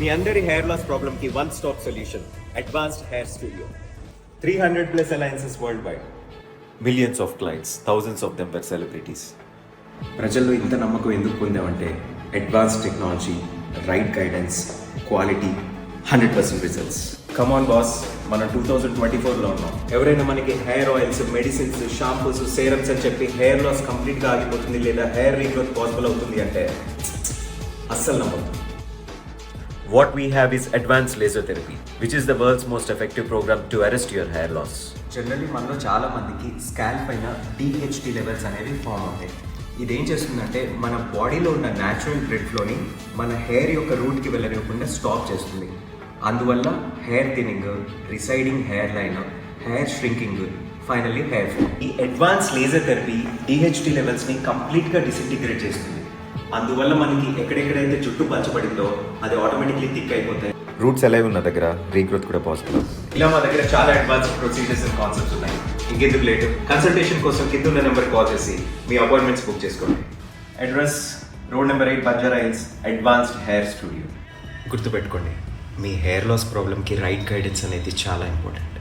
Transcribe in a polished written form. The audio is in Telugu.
మీ అందరి హెయిర్ లాస్ ప్రాబ్లమ్ కి one stop solution advanced hair studio 300+ alliances worldwide, millions of clients, thousands of them were celebrities. ప్రజల్లో ఇంత నమ్మకం ఎందుకు పొందామంటే advance technology, right guidance, quality, 100% results. Come on boss, మనం 2024లో ఉన్నాం. ఎవరైనా మనకి hair oils, medicines, shampoos, serums అని చెప్పి హెయిర్ లాస్ కంప్లీట్గా ఆగిపోతుంది లేదా హెయిర్ రీగ్రోత్ పాసిబుల్ అవుతుంది అంటే అస్సలు నమ్మదు. What we have is advanced laser therapy, which is the world's most effective program to arrest your hair loss. Generally మనలో చాలా మందికి స్కాల్ప్ పైన DHT లెవెల్స్ అనేవి ఫామ్ అవుతాయి. ఇదేం చేస్తుందంటే మన బాడీలో ఉన్న న్యాచురల్ బ్లడ్ ఫ్లోని మన హెయిర్ యొక్క రూట్కి వెళ్ళనివ్వకుండా స్టాప్ చేస్తుంది. అందువల్ల hair thinning, residing hair line, hair shrinking, finally hair fall. ఈ అడ్వాన్స్ లేజర్ థెరపీ DHT లెవెల్స్ని కంప్లీట్గా డిసింటిగ్రేట్ చేస్తుంది. అందువల్ల మనకి ఎక్కడెక్కడైతే జుట్టు పంచబడిందో అది ఆటోమేటిక్లీ థిక్ అయిపోతాయి. రూట్స్ ఎలా ఉన్న దగ్గర రీగ్రోత్ కూడా పాసిబుల్. ఇలా మా దగ్గర చాలా అడ్వాన్స్ ప్రొసీజర్స్ అండ్ కాన్సెప్ట్స్ ఉన్నాయి. ఇంకెందుకు లేట్, కన్సల్టేషన్ కోసం కింద ఉన్న నెంబర్ కాల్ చేసి మీ అపాయింట్మెంట్స్ బుక్ చేసుకోండి. Address road number 8, Banjara hills, advanced hair studio. గుర్తుపెట్టుకోండి, మీ హెయిర్ లాస్ ప్రాబ్లమ్కి రైట్ గైడెన్స్ అనేది చాలా ఇంపార్టెంట్.